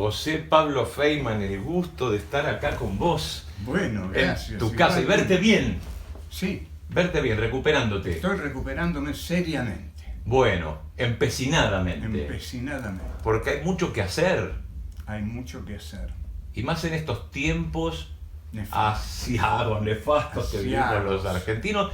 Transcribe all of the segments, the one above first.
José Pablo Feynman, el gusto de estar acá con vos. Bueno, gracias. En tu casa y verte bien. Sí. Verte bien, recuperándote. Estoy recuperándome seriamente. Bueno, empecinadamente. Empecinadamente. Porque hay mucho que hacer. Hay mucho que hacer. Y más en estos tiempos Nefastos. nefastos que vivimos los argentinos.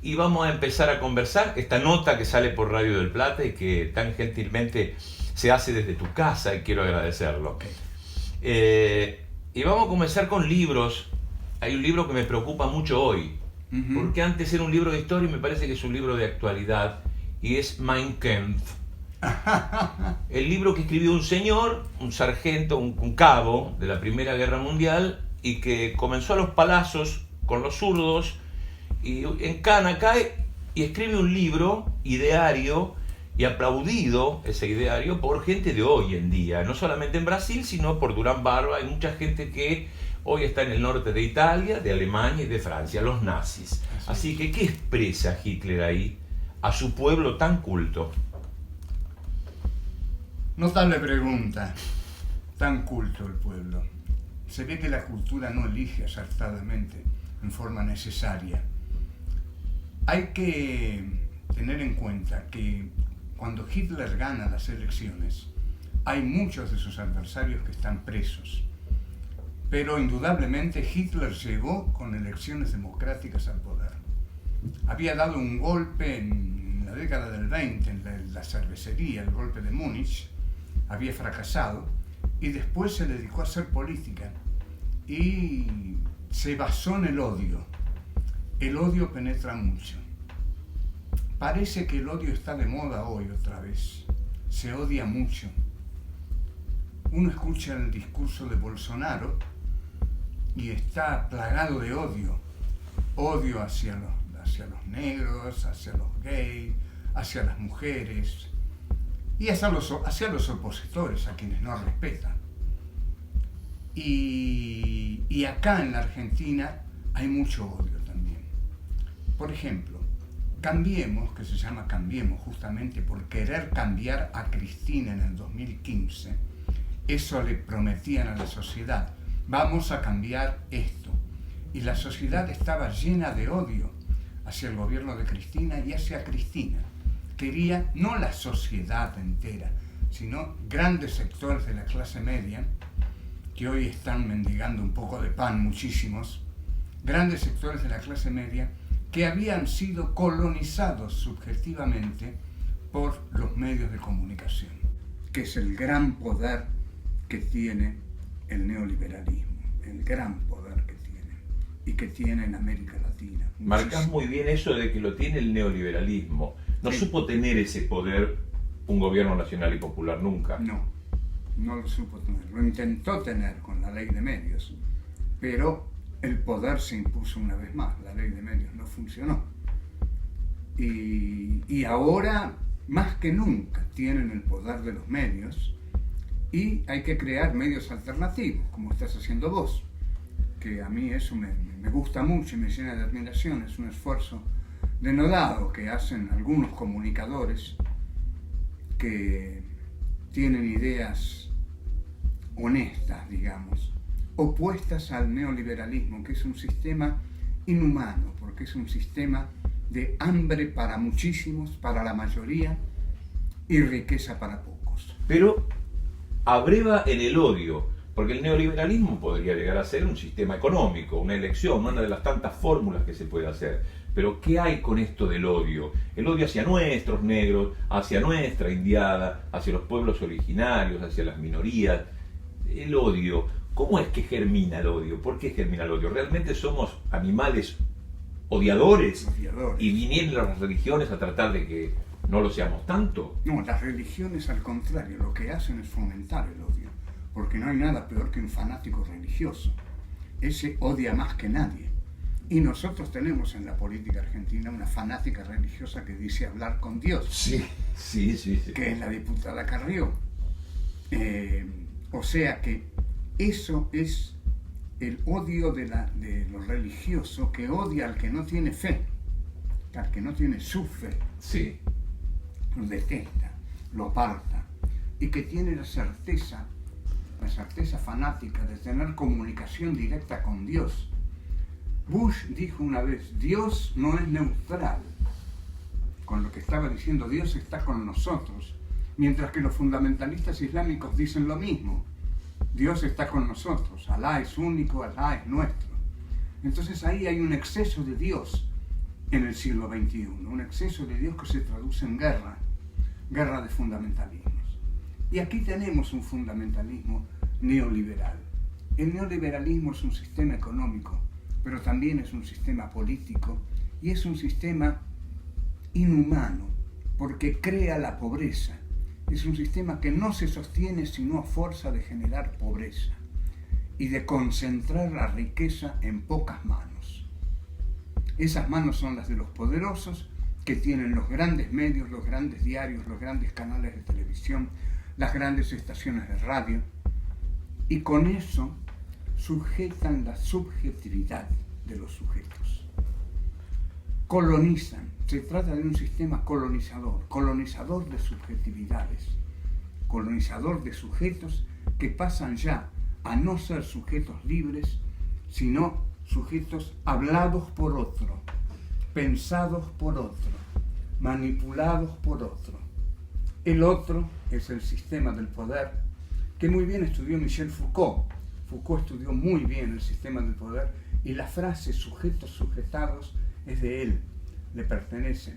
Y vamos a empezar a conversar esta nota que sale por Radio del Plata y que tan gentilmente se hace desde tu casa y quiero agradecerlo. Okay. Y vamos a comenzar con libros. Hay un libro que me preocupa mucho hoy, porque antes era un libro de historia y me parece que es un libro de actualidad, y es Mein Kampf. El libro que escribió un señor, un sargento, un cabo de la Primera Guerra Mundial, y que comenzó a los palazos con los zurdos, y en Cana cae y escribe un libro, ideario, y aplaudido ese ideario por gente de hoy en día, no solamente en Brasil, sino por Durán Barba. Hay mucha gente que hoy está en el norte de Italia, de Alemania y de Francia, los nazis. Así que, ¿qué expresa Hitler ahí a su pueblo tan culto? Notable pregunta. Tan culto el pueblo. Se ve que la cultura no elige acertadamente, en forma necesaria. Hay que tener en cuenta que cuando Hitler gana las elecciones, hay muchos de sus adversarios que están presos. Pero indudablemente Hitler llegó con elecciones democráticas al poder. Había dado un golpe en la década del 20 en la cervecería, el golpe de Múnich, había fracasado y después se dedicó a hacer política y se basó en el odio. El odio penetra mucho. Parece que el odio está de moda hoy otra vez. Se odia mucho. Uno escucha el discurso de Bolsonaro y está plagado de odio. Odio hacia los negros, hacia los gays, hacia las mujeres y hacia los opositores, a quienes no respeta. Y acá en la Argentina hay mucho odio también. Por ejemplo, Cambiemos, que se llama Cambiemos justamente por querer cambiar a Cristina en el 2015, eso le prometían a la sociedad, vamos a cambiar esto. Y la sociedad estaba llena de odio hacia el gobierno de Cristina y hacia Cristina. Quería no la sociedad entera, sino grandes sectores de la clase media, que hoy están mendigando un poco de pan, muchísimos, grandes sectores de la clase media que habían sido colonizados subjetivamente por los medios de comunicación, que es el gran poder que tiene el neoliberalismo, el gran poder que tiene y que tiene en América Latina. Marcás muy bien eso de que lo tiene el neoliberalismo. No supo tener ese poder un gobierno nacional y popular nunca. No lo supo tener. Lo intentó tener con la ley de medios, pero el poder se impuso una vez más, la ley de medios no funcionó. Y ahora, más que nunca, tienen el poder de los medios y hay que crear medios alternativos, como estás haciendo vos, que a mí eso me gusta mucho y me llena de admiración. Es un esfuerzo denodado que hacen algunos comunicadores que tienen ideas honestas, digamos, opuestas al neoliberalismo, que es un sistema inhumano, porque es un sistema de hambre para muchísimos, para la mayoría, y riqueza para pocos. Pero abreva en el odio, porque el neoliberalismo podría llegar a ser un sistema económico, una elección, una de las tantas fórmulas que se puede hacer. Pero ¿qué hay con esto del odio? El odio hacia nuestros negros, hacia nuestra indiada, hacia los pueblos originarios, hacia las minorías. El odio. ¿Cómo es que germina el odio? ¿Por qué germina el odio? ¿Realmente somos animales odiadores? ¿Y vinieron las religiones a tratar de que no lo seamos tanto? No, las religiones al contrario, lo que hacen es fomentar el odio, porque no hay nada peor que un fanático religioso. Ese odia más que nadie. Y nosotros tenemos en la política argentina una fanática religiosa que dice hablar con Dios. Sí. Que es la diputada Carrió. O sea que eso es el odio de lo religioso, que odia al que no tiene fe, al que no tiene su fe. Sí. Lo detesta, lo aparta, y que tiene la certeza la certeza fanática de tener comunicación directa con Dios. Bush dijo una vez, Dios no es neutral. Con lo que estaba diciendo, Dios está con nosotros, mientras que los fundamentalistas islámicos dicen lo mismo. Dios está con nosotros, Alá es único, Alá es nuestro. Entonces ahí hay un exceso de Dios en el siglo XXI, un exceso de Dios que se traduce en guerra de fundamentalismos. Y aquí tenemos un fundamentalismo neoliberal. El neoliberalismo es un sistema económico, pero también es un sistema político y es un sistema inhumano porque crea la pobreza. Es un sistema que no se sostiene sino a fuerza de generar pobreza y de concentrar la riqueza en pocas manos. Esas manos son las de los poderosos que tienen los grandes medios, los grandes diarios, los grandes canales de televisión, las grandes estaciones de radio, y con eso sujetan la subjetividad de los sujetos. Colonizan. Se trata de un sistema colonizador de subjetividades, colonizador de sujetos que pasan ya a no ser sujetos libres, sino sujetos hablados por otro, pensados por otro, manipulados por otro. El otro es el sistema del poder, que muy bien estudió Michel Foucault. Foucault estudió muy bien el sistema del poder y la frase sujetos sujetados es de él, le pertenece.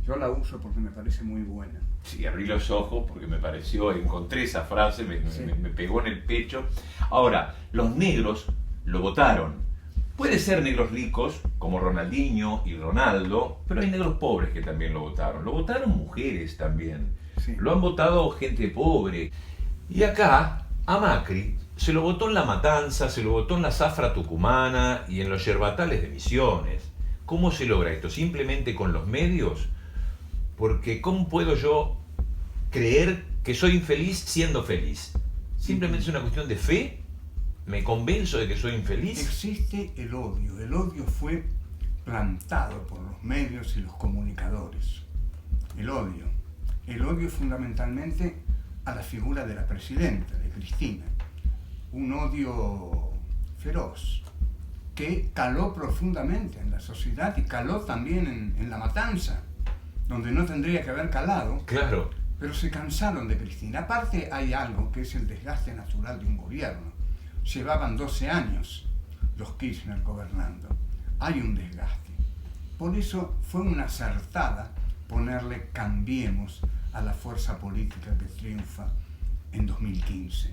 Yo la uso porque me parece muy buena. Sí, abrí los ojos porque me pareció, encontré esa frase, me pegó en el pecho. Ahora, los negros lo votaron. Puede ser negros ricos, como Ronaldinho y Ronaldo, pero hay negros pobres que también lo votaron. Lo votaron mujeres también. Sí. Lo han votado gente pobre. Y acá, a Macri, se lo votó en La Matanza, se lo votó en la zafra tucumana y en los yerbatales de Misiones. ¿Cómo se logra esto? ¿Simplemente con los medios? Porque ¿cómo puedo yo creer que soy infeliz siendo feliz? ¿Simplemente es una cuestión de fe? ¿Me convenzo de que soy infeliz? Existe el odio. El odio fue plantado por los medios y los comunicadores. El odio. El odio fundamentalmente a la figura de la presidenta, de Cristina. Un odio feroz que caló profundamente en la sociedad y caló también en La Matanza, donde no tendría que haber calado. Claro. Pero se cansaron de Cristina. Aparte hay algo que es el desgaste natural de un gobierno. Llevaban 12 años los Kirchner gobernando. Hay un desgaste. Por eso fue una acertada ponerle Cambiemos a la fuerza política que triunfa en 2015.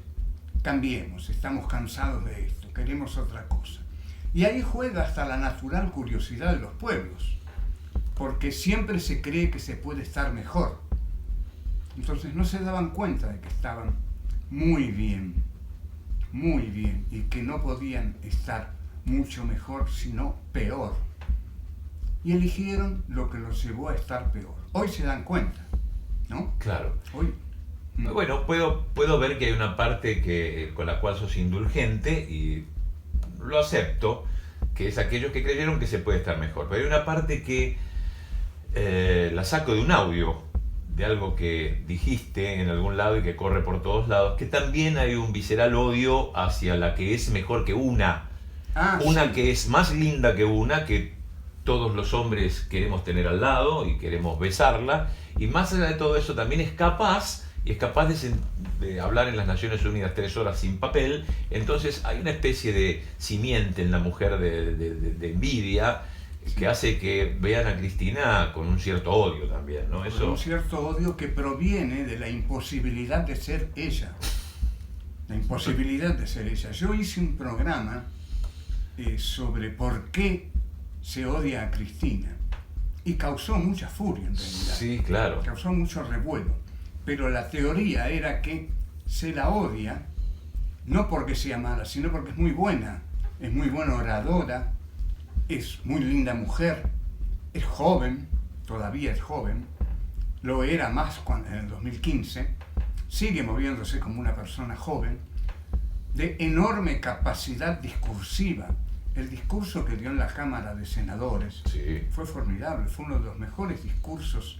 Cambiemos, estamos cansados de esto, queremos otra cosa. Y ahí juega hasta la natural curiosidad de los pueblos, porque siempre se cree que se puede estar mejor. Entonces no se daban cuenta de que estaban muy bien, y que no podían estar mucho mejor, sino peor. Y eligieron lo que los llevó a estar peor. Hoy se dan cuenta, ¿no? Claro. Hoy. Bueno, puedo ver que hay una parte con la cual sos indulgente y lo acepto, que es aquellos que creyeron que se puede estar mejor. Pero hay una parte que la saco de un audio, de algo que dijiste en algún lado y que corre por todos lados, que también hay un visceral odio hacia la que es mejor que una. Una sí. Que es más linda que una, que todos los hombres queremos tener al lado y queremos besarla. Y más allá de todo eso también es capaz de hablar en las Naciones Unidas 3 horas sin papel. Entonces hay una especie de simiente en la mujer de envidia que hace que vean a Cristina con un cierto odio también, ¿no? Eso... Un cierto odio que proviene de la imposibilidad de ser ella. La imposibilidad de ser ella. Yo hice un programa sobre por qué se odia a Cristina y causó mucha furia en realidad. Sí, claro. Causó mucho revuelo. Pero la teoría era que se la odia no porque sea mala, sino porque es muy buena oradora, es muy linda mujer, es joven, todavía es joven, lo era más en el 2015, sigue moviéndose como una persona joven, de enorme capacidad discursiva. El discurso que dio en la Cámara de Senadores fue formidable, fue uno de los mejores discursos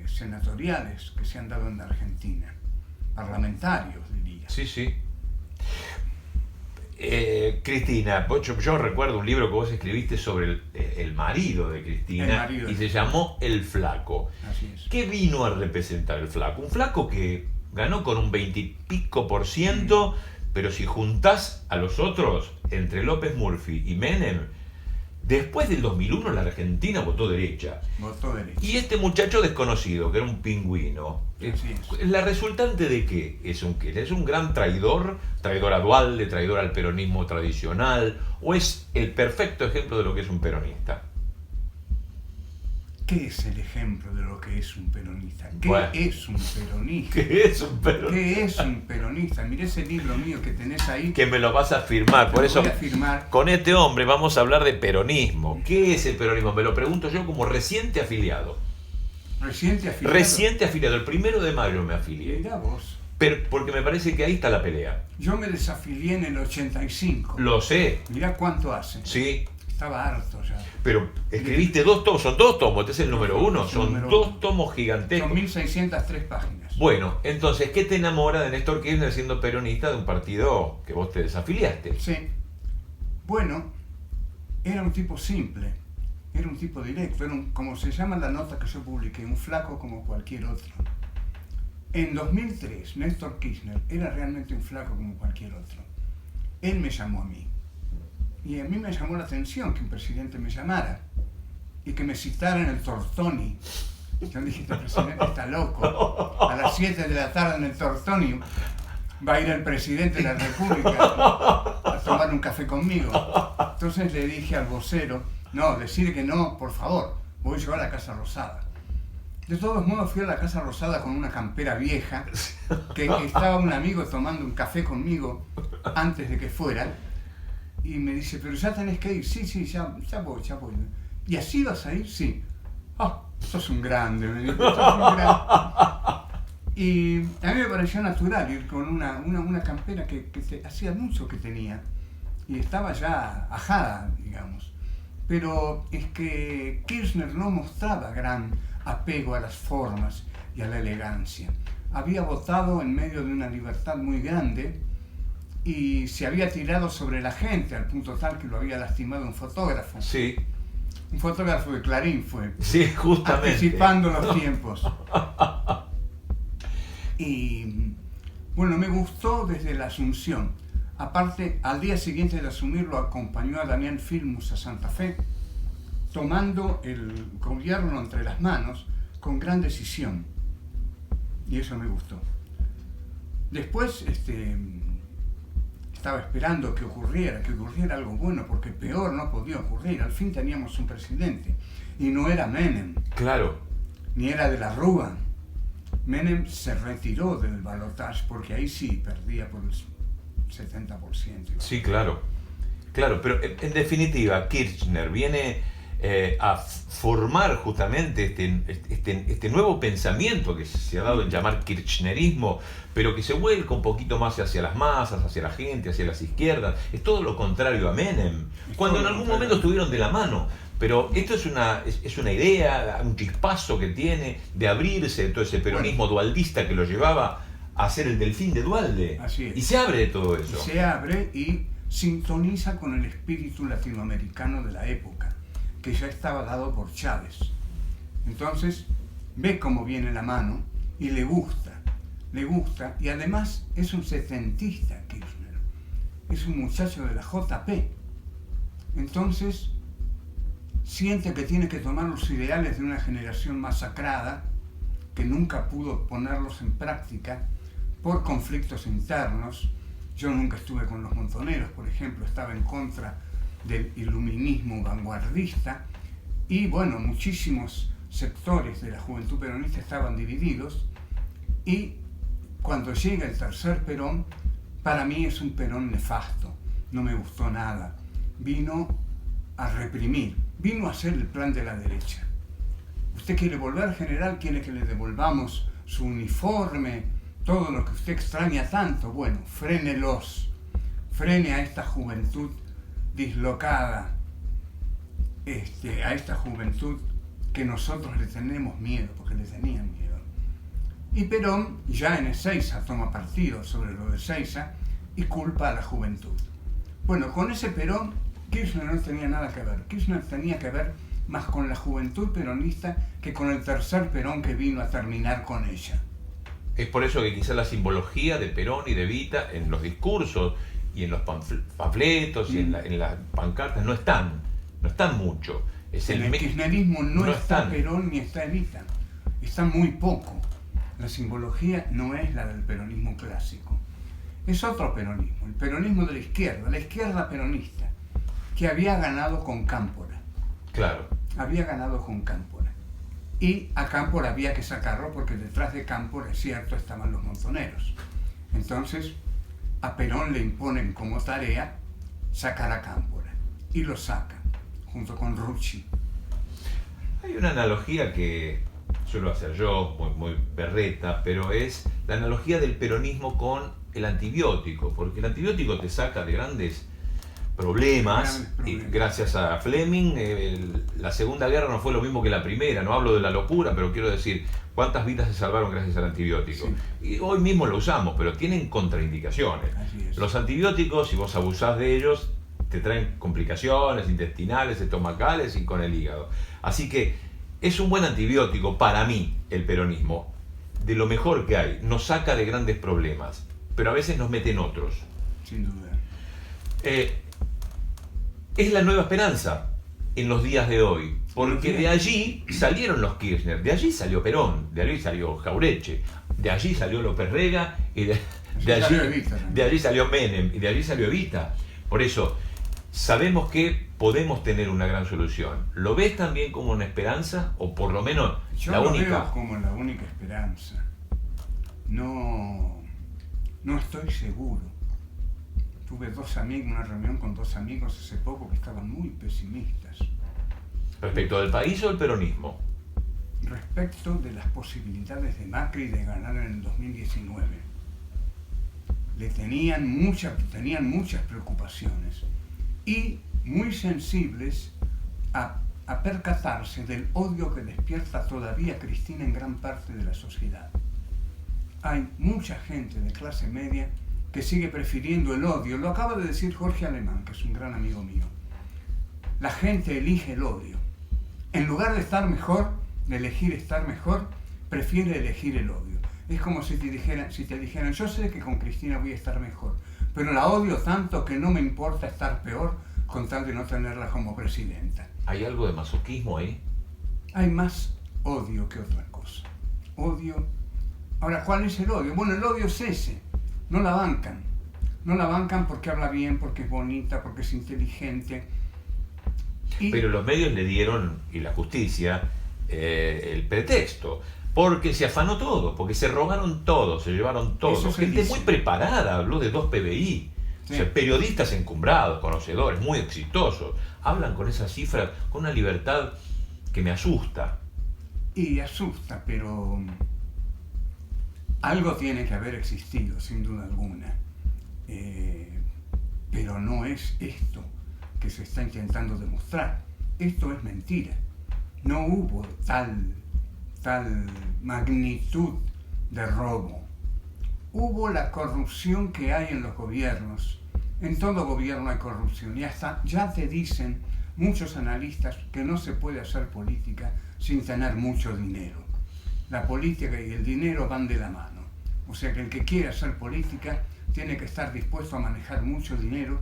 senatoriales que se han dado en la Argentina, parlamentarios diría. Sí, sí. Cristina, yo recuerdo un libro que vos escribiste sobre el marido de Cristina y se llamó El Flaco. Así es. ¿Qué vino a representar el Flaco? Un Flaco que ganó con un 20 y pico %, pero si juntás a los otros, entre López Murphy y Menem, después del 2001 la Argentina votó derecha. Votó derecha. Y este muchacho desconocido, que era un pingüino, ¿la resultante de qué? ¿Es un gran traidor a Duhalde, traidor al peronismo tradicional? ¿O es el perfecto ejemplo de lo que es un peronista? ¿Qué es el ejemplo de lo que es un peronista? ¿Qué es un peronista? ¿Qué es un peronista? ¿Qué es un peronista? Mirá ese libro mío que tenés ahí. Que me lo vas a firmar. Por eso, con este hombre vamos a hablar de peronismo. ¿Qué es el peronismo? Me lo pregunto yo como reciente afiliado. ¿Reciente afiliado? Reciente afiliado. El 1 de mayo me afilié. Mirá vos. Pero, porque me parece que ahí está la pelea. Yo me desafilié en el 85. Lo sé. Mirá cuánto hace. Sí. Estaba harto ya. Pero escribiste 2 tomos, son 2 tomos, este es el número 1, son 2 tomos gigantescos. Son 1603 páginas. Bueno, entonces, ¿qué te enamora de Néstor Kirchner siendo peronista de un partido que vos te desafiliaste? Sí. Bueno, era un tipo simple, era un tipo directo, como se llama la nota que yo publiqué, un flaco como cualquier otro. En 2003, Néstor Kirchner era realmente un flaco como cualquier otro. Él me llamó a mí. Y a mí me llamó la atención que un presidente me llamara y que me citara en el Tortoni. Yo dije, este presidente está loco. A las 7 de la tarde en el Tortoni va a ir el presidente de la República a tomar un café conmigo. Entonces le dije al vocero, no, decirle que no, por favor, voy yo a la Casa Rosada. De todos modos fui a la Casa Rosada con una campera vieja, que estaba un amigo tomando un café conmigo antes de que fuera. Y me dice, pero ya tenés que ir. Sí, ya voy. ¿Y así vas a ir? Sí. Ah, sos un grande, me dijo, sos un grande. Y a mí me pareció natural ir con una campera que hacía mucho que tenía. Y estaba ya ajada, digamos. Pero es que Kirchner no mostraba gran apego a las formas y a la elegancia. Había votado en medio de una libertad muy grande y se había tirado sobre la gente al punto tal que lo había lastimado un fotógrafo. Sí. Un fotógrafo de Clarín fue. Sí, justamente. Anticipando los tiempos. Y bueno, me gustó desde la asunción. Aparte, al día siguiente de asumirlo acompañó a Damián Filmus a Santa Fe, tomando el gobierno entre las manos con gran decisión. Y eso me gustó. Después, estaba esperando que ocurriera algo bueno, porque peor no podía ocurrir. Al fin teníamos un presidente, y no era Menem. Claro. Ni era de la Rúa. Menem se retiró del balotaje, porque ahí sí perdía por el 70%. Sí, claro. Claro, pero en definitiva, Kirchner viene a formar justamente este nuevo pensamiento que se ha dado en llamar kirchnerismo, pero que se vuelca un poquito más hacia las masas, hacia la gente, hacia las izquierdas. Es todo lo contrario a Menem, cuando en algún momento estuvieron de la mano. Pero esto es una idea, un chispazo que tiene de abrirse de todo ese peronismo dualdista que lo llevaba a ser el delfín de Duhalde. Así es. Y se abre de todo eso. Se abre y sintoniza con el espíritu latinoamericano de la época, que ya estaba dado por Chávez. Entonces, ve cómo viene la mano y le gusta, y además es un setentista Kirchner, es un muchacho de la JP. Entonces, siente que tiene que tomar los ideales de una generación masacrada, que nunca pudo ponerlos en práctica por conflictos internos. Yo nunca estuve con los montoneros, por ejemplo, estaba en contra del iluminismo vanguardista, y bueno, muchísimos sectores de la juventud peronista estaban divididos, y cuando llega el tercer Perón, para mí es un Perón nefasto, no me gustó nada, vino a reprimir, vino a hacer el plan de la derecha. Usted quiere volver, general, quiere que le devolvamos su uniforme, todo lo que usted extraña tanto, bueno, frénelos, frene a esta juventud dislocada, a esta juventud que nosotros le tenemos miedo, porque le tenían miedo. Y Perón ya en Ezeiza toma partido sobre lo de Ezeiza y culpa a la juventud. Bueno, con ese Perón, Kirchner no tenía nada que ver. Kirchner tenía que ver más con la juventud peronista que con el tercer Perón que vino a terminar con ella. Es por eso que quizás la simbología de Perón y de Evita en los discursos y en los panfletos y en las pancartas no están mucho. En el kirchnerismo no está Perón ni está Evita, está muy poco. La simbología no es la del peronismo clásico, es otro peronismo, el peronismo de la izquierda peronista, que había ganado con Cámpora. Claro. Había ganado con Cámpora. Y a Cámpora había que sacarlo porque detrás de Cámpora, es cierto, estaban los montoneros. Entonces, a Perón le imponen como tarea sacar a Cámpora. Y lo sacan, junto con Rucci. Hay una analogía que suelo hacer yo, muy berreta, pero es la analogía del peronismo con el antibiótico, porque el antibiótico te saca de grandes problemas. Y gracias a Fleming, la Segunda Guerra no fue lo mismo que la Primera, no hablo de la locura, pero quiero decir, ¿cuántas vidas se salvaron gracias al antibiótico? Sí. Y hoy mismo lo usamos, pero tienen contraindicaciones. Los antibióticos, si vos abusás de ellos, te traen complicaciones intestinales, estomacales y con el hígado. Así que es un buen antibiótico para mí, el peronismo, de lo mejor que hay, nos saca de grandes problemas, pero a veces nos mete en otros. Sin duda. Es la nueva esperanza en los días de hoy, porque de allí salieron los Kirchner, de allí salió Perón, de allí salió Jauretche, de allí salió López Rega, y de allí salió Menem, y de allí salió Evita. Por eso, sabemos que podemos tener una gran solución. ¿Lo ves también como una esperanza? O por lo menos la única. Yo lo veo como la única esperanza. No estoy seguro. Tuve una reunión con dos amigos hace poco que estaban muy pesimistas. ¿Respecto del país o el peronismo? Respecto de las posibilidades de Macri de ganar en el 2019. Tenían muchas preocupaciones y muy sensibles a percatarse del odio que despierta todavía Cristina en gran parte de la sociedad. Hay mucha gente de clase media que sigue prefiriendo el odio. Lo acaba de decir Jorge Alemán, que es un gran amigo mío. La gente elige el odio. En lugar de elegir estar mejor, prefiere elegir el odio. Es como si te dijeran, yo sé que con Cristina voy a estar mejor, pero la odio tanto que no me importa estar peor con tal de no tenerla como presidenta. ¿Hay algo de masoquismo ahí? Hay más odio que otra cosa. Odio. Ahora, ¿cuál es el odio? Bueno, el odio es ese. No la bancan. No la bancan porque habla bien, porque es bonita, porque es inteligente. Pero los medios le dieron, y la justicia, el pretexto. Porque se afanó todo, porque se robaron todo, se llevaron todo. Gente muy preparada, habló de 2 PBI. Sí. O sea, periodistas encumbrados, conocedores, muy exitosos. Hablan con esas cifras, con una libertad que me asusta. Y asusta, pero algo tiene que haber existido, sin duda alguna. Pero no es esto que se está intentando demostrar. Esto es mentira. No hubo tal magnitud de robo. Hubo la corrupción que hay en los gobiernos. En todo gobierno hay corrupción. Y hasta ya te dicen muchos analistas que no se puede hacer política sin tener mucho dinero. La política y el dinero van de la mano. O sea que el que quiere hacer política tiene que estar dispuesto a manejar mucho dinero,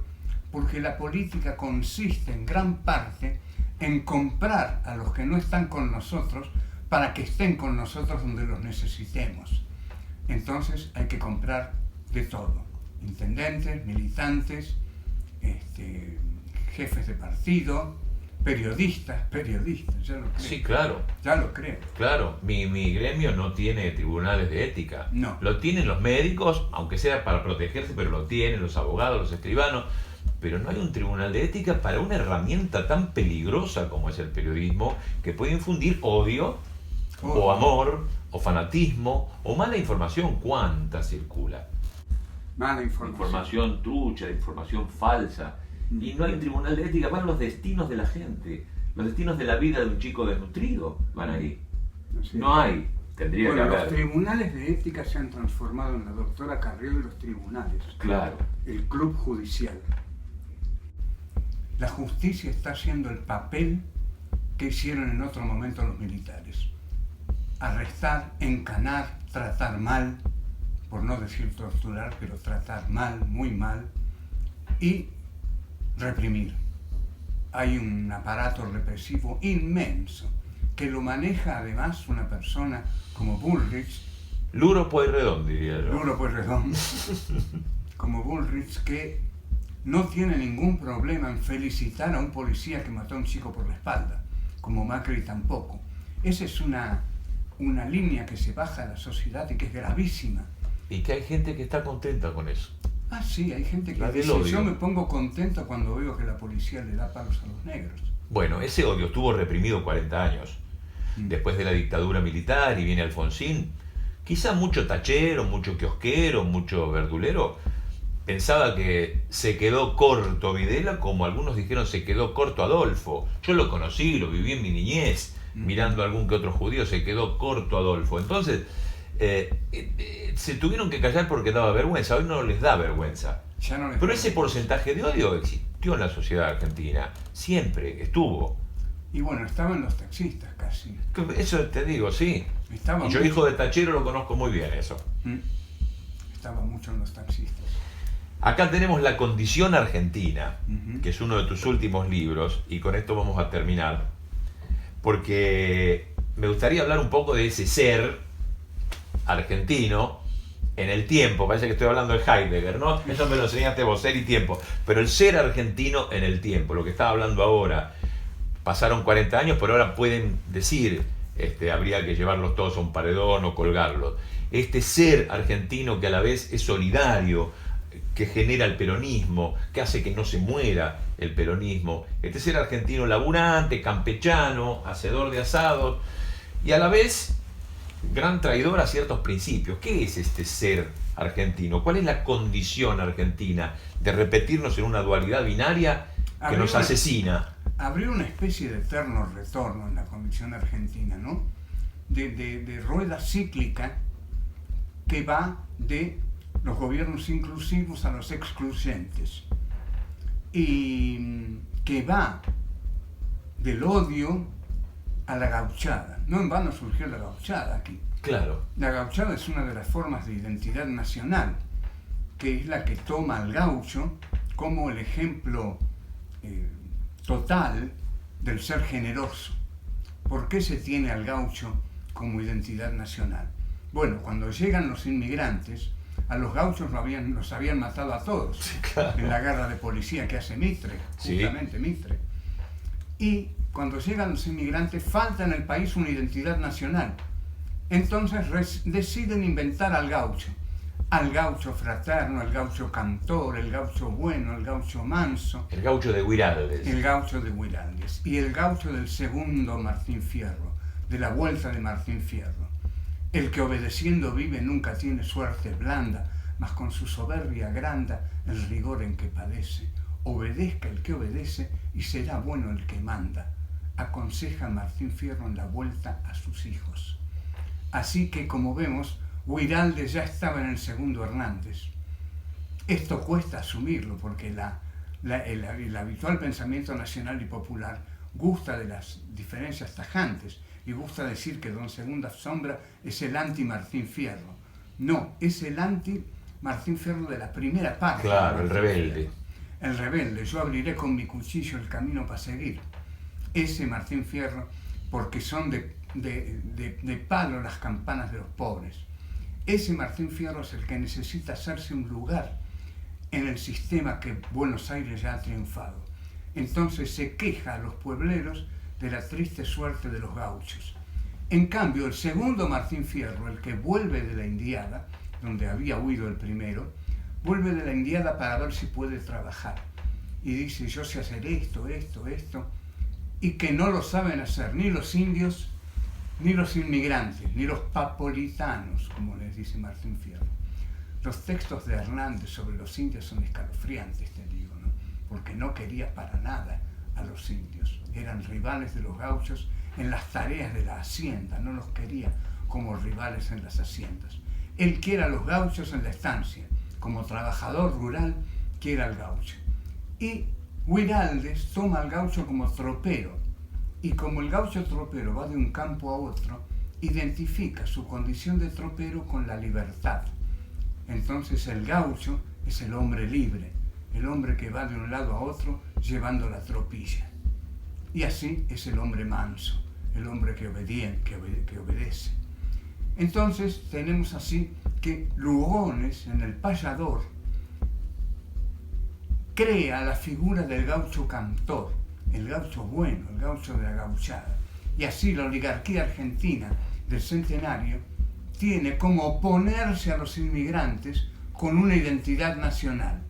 porque la política consiste en gran parte en comprar a los que no están con nosotros para que estén con nosotros donde los necesitemos. Entonces hay que comprar de todo. Intendentes, militantes, jefes de partido, periodistas, ya lo creo. Sí, claro. Ya lo creo. Claro, mi gremio no tiene tribunales de ética. No. Lo tienen los médicos, aunque sea para protegerse, pero lo tienen los abogados, los escribanos. Pero no hay un tribunal de ética para una herramienta tan peligrosa como es el periodismo, que puede infundir odio, o amor, o fanatismo, o mala información. ¿Cuánta circula? Mala información. Información trucha, información falsa. Y no hay un tribunal de ética, van los destinos de la gente, los destinos de la vida de un chico desnutrido, van ahí. No hay, tendría que haber. Los tribunales de ética se han transformado en la doctora Carrió y los tribunales. Claro. El club judicial. La justicia está haciendo el papel que hicieron en otro momento los militares. Arrestar, encanar, tratar mal, por no decir torturar, pero tratar mal, muy mal, y reprimir. Hay un aparato represivo inmenso que lo maneja además una persona como Bullrich. Duro Pueyrredón, diría yo. Duro Pueyrredón. Como Bullrich, que no tiene ningún problema en felicitar a un policía que mató a un chico por la espalda, como Macri tampoco. Esa es una línea que se baja de la sociedad y que es gravísima. Y que hay gente que está contenta con eso. Ah, sí, hay gente que dice, yo me pongo contento cuando veo que la policía le da palos a los negros. Bueno, ese odio estuvo reprimido 40 años. Después de la dictadura militar y viene Alfonsín, quizá mucho tachero, mucho kiosquero, mucho verdulero, pensaba que se quedó corto Videla, como algunos dijeron se quedó corto Adolfo. Yo lo conocí, lo viví en mi niñez, mirando a algún que otro judío, se quedó corto Adolfo. Entonces, se tuvieron que callar porque daba vergüenza. Hoy no les da vergüenza. Pero ese porcentaje de odio existió en la sociedad argentina, siempre estuvo. Y bueno, estaban los taxistas casi. Eso te digo, sí. Y yo, hijo de tachero, lo conozco muy bien eso. Estaba mucho en los taxistas. Acá tenemos La Condición Argentina, que es uno de tus últimos libros, y con esto vamos a terminar, porque me gustaría hablar un poco de ese ser argentino en el tiempo. Parece que estoy hablando de Heidegger, ¿no? Eso me lo enseñaste vos, ser y tiempo. Pero el ser argentino en el tiempo, lo que estaba hablando ahora. Pasaron 40 años, pero ahora pueden decir, habría que llevarlos todos a un paredón o colgarlos. Este ser argentino que a la vez es solidario, que genera el peronismo, que hace que no se muera el peronismo. Este ser argentino laburante, campechano, hacedor de asados, y a la vez gran traidor a ciertos principios. ¿Qué es este ser argentino? ¿Cuál es la condición argentina de repetirnos en una dualidad binaria que nos asesina? Habría una especie de eterno retorno en la condición argentina, ¿no? De rueda cíclica que va de los gobiernos inclusivos a los excluyentes y que va del odio a la gauchada. No en vano surgió la gauchada aquí. Claro. La gauchada es una de las formas de identidad nacional, que es la que toma al gaucho como el ejemplo total del ser generoso. ¿Por qué se tiene al gaucho como identidad nacional? Bueno, cuando llegan los inmigrantes, a los gauchos los habían matado a todos, sí, claro, en la guerra de policía que hace Mitre, justamente sí. Mitre. Y cuando llegan los inmigrantes, falta en el país una identidad nacional. Entonces deciden inventar al gaucho fraterno, el gaucho cantor, el gaucho bueno, el gaucho manso. El gaucho de Huiraldes. El gaucho de Huiraldes. Y el gaucho del segundo Martín Fierro, de la vuelta de Martín Fierro. El que obedeciendo vive nunca tiene suerte blanda, mas con su soberbia agranda el rigor en que padece. Obedezca el que obedece y será bueno el que manda, aconseja Martín Fierro en la vuelta a sus hijos. Así que, como vemos, Huiraldes ya estaba en el segundo Hernández. Esto cuesta asumirlo porque el habitual pensamiento nacional y popular gusta de las diferencias tajantes y gusta decir que don Segunda Sombra es el anti-Martín Fierro. No, es el anti-Martín Fierro de la primera parte. Claro, el rebelde. Fierro. El rebelde, yo abriré con mi cuchillo el camino para seguir. Ese Martín Fierro, porque son de palo las campanas de los pobres. Ese Martín Fierro es el que necesita hacerse un lugar en el sistema que Buenos Aires ya ha triunfado. Entonces se queja a los puebleros de la triste suerte de los gauchos. En cambio, el segundo Martín Fierro, el que vuelve de la Indiada, donde había huido el primero, vuelve de la Indiada para ver si puede trabajar. Y dice, yo sé hacer esto, y que no lo saben hacer ni los indios, ni los inmigrantes, ni los papolitanos, como les dice Martín Fierro. Los textos de Hernández sobre los indios son escalofriantes, te digo, ¿no? Porque no quería para nada a los indios. Eran rivales de los gauchos en las tareas de la hacienda, no los quería como rivales en las haciendas. Él quiere a los gauchos en la estancia, como trabajador rural quiere al gaucho. Y Huiraldes toma al gaucho como tropero, y como el gaucho tropero va de un campo a otro, identifica su condición de tropero con la libertad. Entonces el gaucho es el hombre libre, el hombre que va de un lado a otro llevando la tropilla. Y así es el hombre manso, el hombre que obedece. Entonces tenemos así que Lugones, en El Payador, crea la figura del gaucho cantor, el gaucho bueno, el gaucho de la gauchada. Y así la oligarquía argentina del centenario tiene como oponerse a los inmigrantes con una identidad nacional.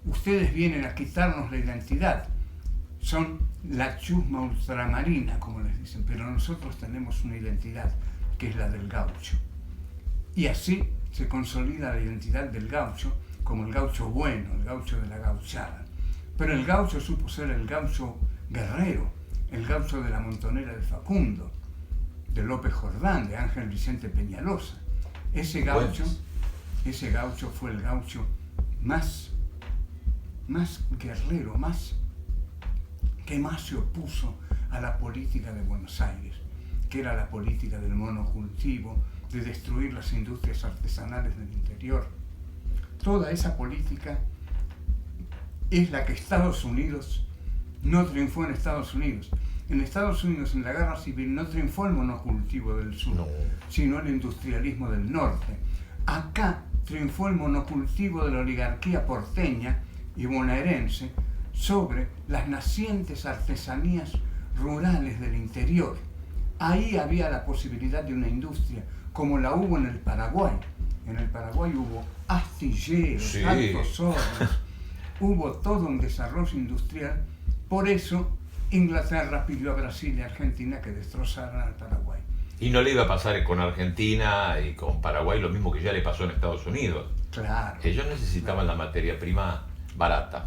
Ustedes vienen a quitarnos la identidad, son la chusma ultramarina, como les dicen, pero nosotros tenemos una identidad que es la del gaucho. Y así se consolida la identidad del gaucho como el gaucho bueno, el gaucho de la gauchada. Pero el gaucho supo ser el gaucho guerrero, el gaucho de la Montonera de Facundo, de López Jordán, de Ángel Vicente Peñalosa. Ese gaucho fue el gaucho más guerrero, que más se opuso a la política de Buenos Aires, que era la política del monocultivo, de destruir las industrias artesanales del interior. Toda esa política es la que Estados Unidos no triunfó en Estados Unidos. En Estados Unidos, en la Guerra Civil, no triunfó el monocultivo del sur, sino el industrialismo del norte. Acá triunfó el monocultivo de la oligarquía porteña y bonaerense sobre las nacientes artesanías rurales del interior. Ahí había la posibilidad de una industria, como la hubo en el Paraguay. En el Paraguay hubo astilleros, altos hornos, hubo todo un desarrollo industrial. Por eso Inglaterra pidió a Brasil y Argentina que destrozaran al Paraguay. Y no le iba a pasar con Argentina y con Paraguay lo mismo que ya le pasó en Estados Unidos. Claro. Ellos necesitaban la materia prima barata.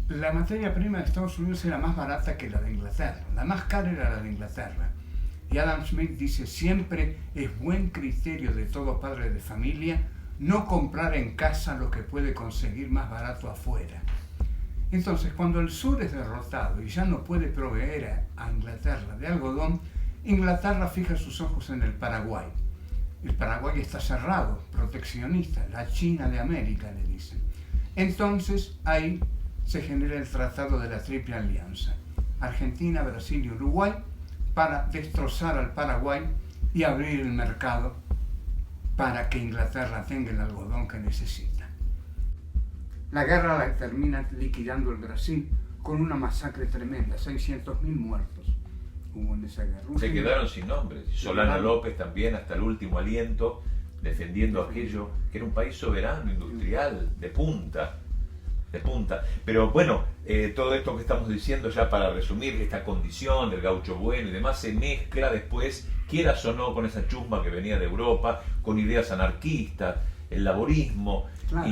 La materia prima de Estados Unidos era más barata que la de Inglaterra. La más cara era la de Inglaterra. Y Adam Smith dice, siempre es buen criterio de todo padre de familia no comprar en casa lo que puede conseguir más barato afuera. Entonces, cuando el sur es derrotado y ya no puede proveer a Inglaterra de algodón, Inglaterra fija sus ojos en el Paraguay. El Paraguay está cerrado, proteccionista, la China de América, le dicen. Entonces, ahí se genera el Tratado de la Triple Alianza. Argentina, Brasil y Uruguay, para destrozar al Paraguay y abrir el mercado para que Inglaterra tenga el algodón que necesita. La guerra la termina liquidando el Brasil con una masacre tremenda, 600.000 muertos hubo en esa guerra. Se quedaron sin nombre. Solano López también, hasta el último aliento, defendiendo aquello que era un país soberano, industrial, de punta. Pero bueno, todo esto que estamos diciendo, ya para resumir, esta condición del gaucho bueno y demás, se mezcla después, quieras o no, con esa chusma que venía de Europa, con ideas anarquistas, el laborismo, claro,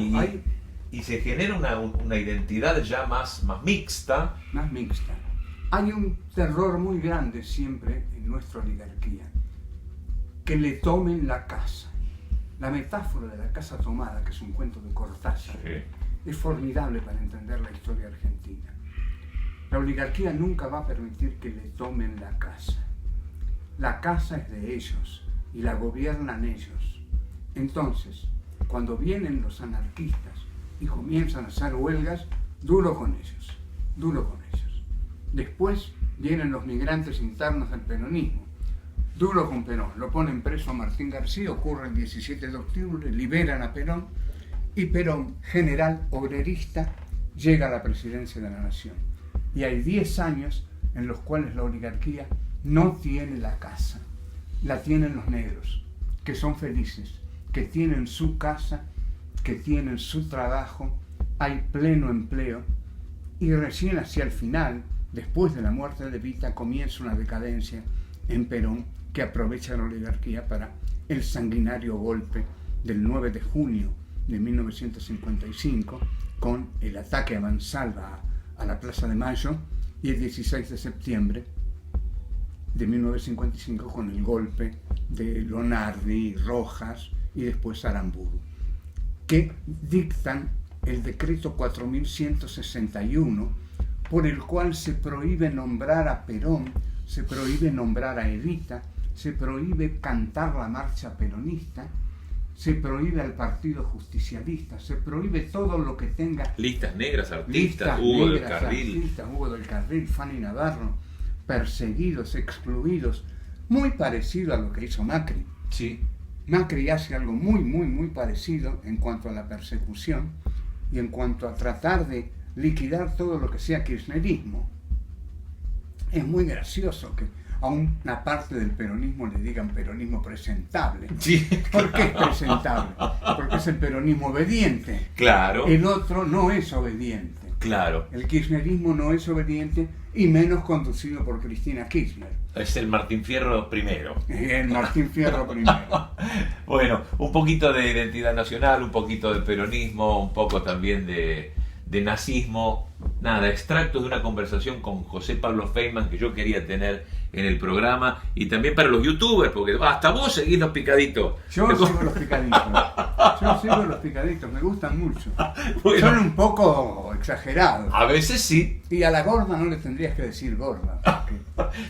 y se genera una identidad ya más mixta. Más mixta. Hay un terror muy grande siempre en nuestra oligarquía, que le tomen la casa. La metáfora de la casa tomada, que es un cuento de Cortázar, sí, es formidable para entender la historia argentina. La oligarquía nunca va a permitir que le tomen la casa. La casa es de ellos y la gobiernan ellos. Entonces, cuando vienen los anarquistas y comienzan a hacer huelgas, duro con ellos, duro con ellos. Después vienen los migrantes internos del peronismo, duro con Perón. Lo ponen preso a Martín García, ocurre el 17 de octubre, liberan a Perón, y Perón, general obrerista, llega a la presidencia de la nación. Y hay 10 años en los cuales la oligarquía no tiene la casa, la tienen los negros, que son felices, que tienen su casa, que tienen su trabajo, hay pleno empleo, y recién hacia el final, después de la muerte de Evita, comienza una decadencia en Perón que aprovecha la oligarquía para el sanguinario golpe del 9 de junio de 1955, con el ataque a mansalva a la Plaza de Mayo, y el 16 de septiembre de 1955 con el golpe de Lonardi, Rojas y después Aramburu, que dictan el decreto 4161 por el cual se prohíbe nombrar a Perón, se prohíbe nombrar a Evita, se prohíbe cantar la marcha peronista, se prohíbe al Partido Justicialista, se prohíbe todo lo que tenga listas negras, artistas, Hugo del Carril. Hugo del Carril, Fanny Navarro, perseguidos, excluidos, muy parecido a lo que hizo Macri. Sí. Macri hace algo muy parecido en cuanto a la persecución y en cuanto a tratar de liquidar todo lo que sea kirchnerismo. Es muy gracioso que a una parte del peronismo le digan peronismo presentable. Sí. ¿Por qué es presentable? Porque es el peronismo obediente. Claro. El otro no es obediente. Claro. El kirchnerismo no es obediente y menos conducido por Cristina Kirchner. Es el Martín Fierro primero. El Martín Fierro primero. Bueno, un poquito de identidad nacional, un poquito de peronismo, un poco también de nazismo. Nada, extractos de una conversación con José Pablo Feynman que yo quería tener en el programa, y también para los youtubers, porque hasta vos seguís los picaditos. Yo sigo los picaditos, me gustan mucho. Bueno, son un poco exagerados. A veces sí. Y a la gorda no le tendrías que decir gorda.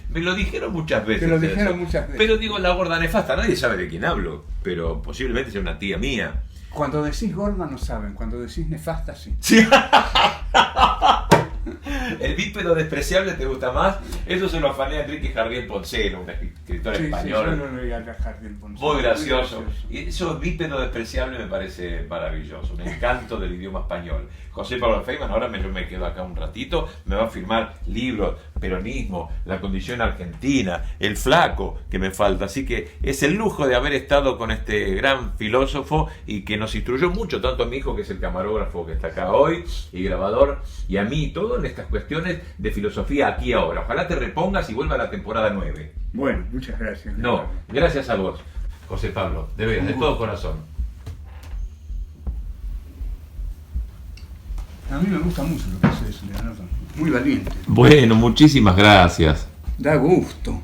Me lo dijeron muchas veces. Te lo dijeron muchas veces. Pero digo, la gorda nefasta, nadie sabe de quién hablo, pero posiblemente sea una tía mía. Cuando decís gorda no saben, cuando decís nefasta sí. Sí. ¿El bípedo despreciable te gusta más? Eso se lo afané a Enrique Jardiel Poncelo, un escritor español. Sí, yo lo leí a Jardiel Poncelo. Muy gracioso. Y eso, bípedo despreciable, me parece maravilloso. Me encanto del idioma español. José Pablo Feynman, ahora yo me quedo acá un ratito, me va a firmar libros, peronismo, la condición argentina, el flaco que me falta. Así que es el lujo de haber estado con este gran filósofo y que nos instruyó mucho, tanto a mi hijo, que es el camarógrafo que está acá hoy, y grabador, y a mí, todo en estas cuestiones de filosofía aquí ahora. Ojalá te repongas y vuelva a la temporada 9. Bueno, muchas gracias. No, gracias a vos, José Pablo, de veras, de todo corazón. A mí me gusta mucho lo que haces, Leonardo. Muy valiente. Bueno, muchísimas gracias. Da gusto.